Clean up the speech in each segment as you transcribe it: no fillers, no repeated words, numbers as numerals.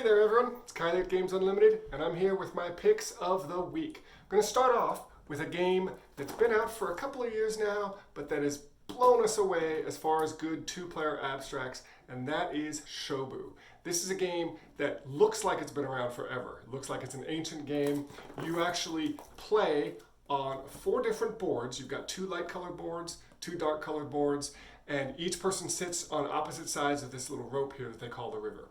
there everyone, it's Kylie at Games Unlimited, and I'm here with my picks of the week. I'm going to start off with a game that's been out for a couple of years now, but that has blown us away as far as good two-player abstracts, and that is Shobu. This is a game that looks like it's been around forever. It looks like it's an ancient game. You actually play on 4 different boards. You've got 2 light-colored boards, 2 dark-colored boards, and each person sits on opposite sides of this little rope here that they call the river.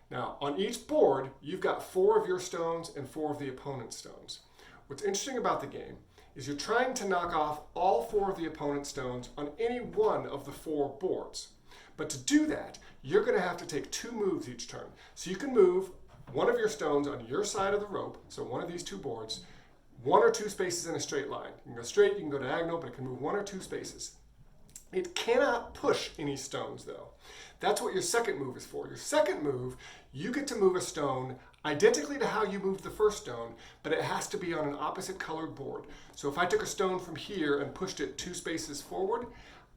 Now, on each board, you've got 4 of your stones and 4 of the opponent's stones. What's interesting about the game is you're trying to knock off all 4 of the opponent's stones on any one of the 4 boards. But to do that, you're going to have to take 2 moves each turn. So you can move one of your stones on your side of the rope, so one of these 2 boards, 1 or 2 spaces in a straight line. You can go straight, you can go diagonal, but it can move 1 or 2 spaces. It cannot push any stones though. That's what your second move is for. Your second move, you get to move a stone identically to how you moved the first stone, but it has to be on an opposite colored board. So if I took a stone from here and pushed it 2 spaces forward,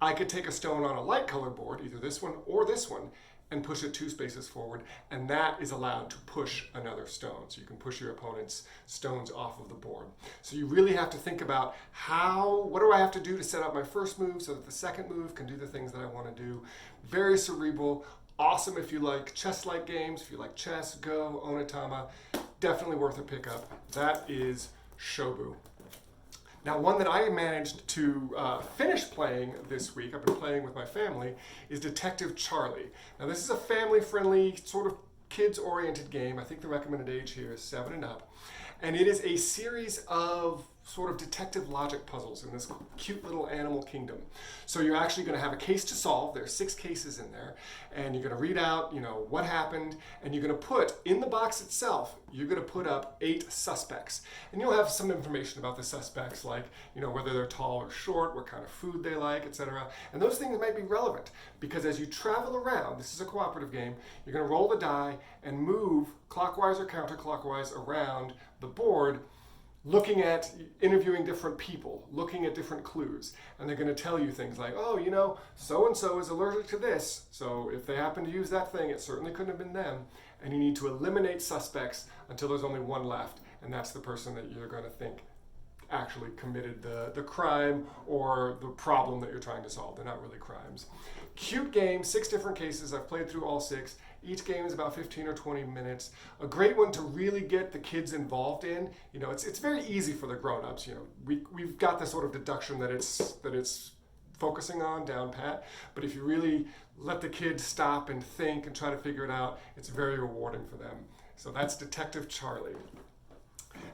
I could take a stone on a light colored board, either this one or this one, and push it 2 spaces forward, and that is allowed to push another stone. So you can push your opponent's stones off of the board. So you really have to think about what do I have to do to set up my first move so that the second move can do the things that I want to do. Very cerebral, awesome if you like chess-like games, if you like chess, Go, Onitama, definitely worth a pickup. That is Shobu. Now, one that I managed to finish playing this week, I've been playing with my family, is Detective Charlie. Now, this is a family-friendly, sort of kids-oriented game. I think the recommended age here is 7 and up. And it is a series of sort of detective logic puzzles in this cute little animal kingdom. So you're actually going to have a case to solve. There are 6 cases in there. And you're going to read out, what happened. And you're going to put, in the box itself, you're going to put up 8 suspects. And you'll have some information about the suspects, like, whether they're tall or short, what kind of food they like, etc. And those things might be relevant because as you travel around, this is a cooperative game, you're going to roll the die and move clockwise or counterclockwise around the board, looking at, interviewing different people, looking at different clues. And they're going to tell you things like, oh, so-and-so is allergic to this. So if they happen to use that thing, it certainly couldn't have been them. And you need to eliminate suspects until there's only one left. And that's the person that you're going to think actually committed the crime or the problem that you're trying to solve. They're not really crimes. Cute game, 6 different cases. I've played through all 6. Each game is about 15 or 20 minutes. A great one to really get the kids involved in. It's very easy for the grown-ups. We've got the sort of deduction that it's focusing on down pat. But if you really let the kids stop and think and try to figure it out, it's very rewarding for them. So that's Detective Charlie.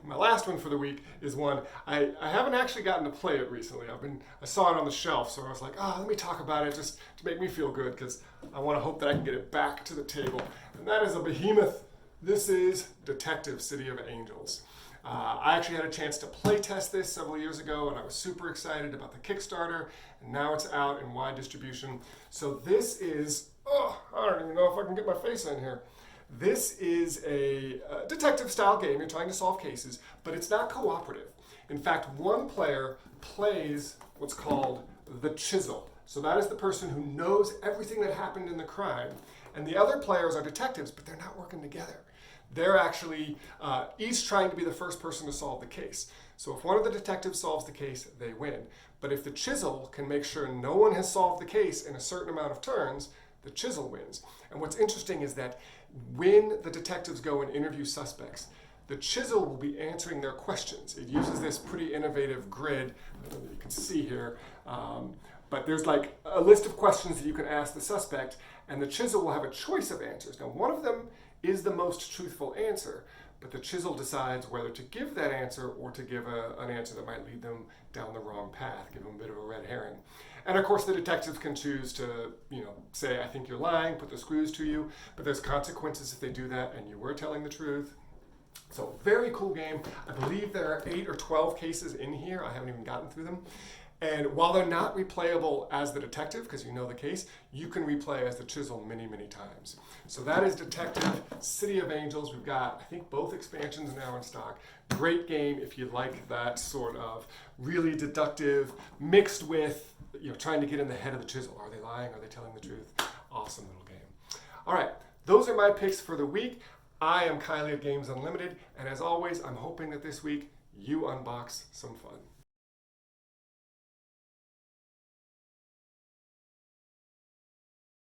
My last one for the week is one I haven't actually gotten to play it recently. I saw it on the shelf, so I was like, let me talk about it just to make me feel good because I want to hope that I can get it back to the table. And that is a behemoth. This is Detective City of Angels. I actually had a chance to play test this several years ago, and I was super excited about the Kickstarter, and now it's out in wide distribution. So this is, I don't even know if I can get my face in here. This is a detective-style game. You're trying to solve cases, but it's not cooperative. In fact, one player plays what's called the chisel. So that is the person who knows everything that happened in the crime. And the other players are detectives, but they're not working together. They're actually each trying to be the first person to solve the case. So if one of the detectives solves the case, they win. But if the chisel can make sure no one has solved the case in a certain amount of turns, the chisel wins. And what's interesting is that when the detectives go and interview suspects, the chisel will be answering their questions. It uses this pretty innovative grid, I don't know if you can see here, but there's like a list of questions that you can ask the suspect, and the chisel will have a choice of answers. Now, one of them is the most truthful answer, but the chisel decides whether to give that answer or to give an answer that might lead them down the wrong path, give them a bit of a red herring. And of course the detectives can choose to, say, I think you're lying, put the screws to you, but there's consequences if they do that and you were telling the truth. So very cool game. I believe there are 8 or 12 cases in here. I haven't even gotten through them. And while they're not replayable as the detective, because you know the case, you can replay as the chisel many, many times. So that is Detective City of Angels. We've got, I think, both expansions now in stock. Great game if you like that sort of really deductive, mixed with, trying to get in the head of the chisel. Are they lying? Are they telling the truth? Awesome little game. All right, those are my picks for the week. I am Kylie at Games Unlimited, and as always, I'm hoping that this week you unbox some fun.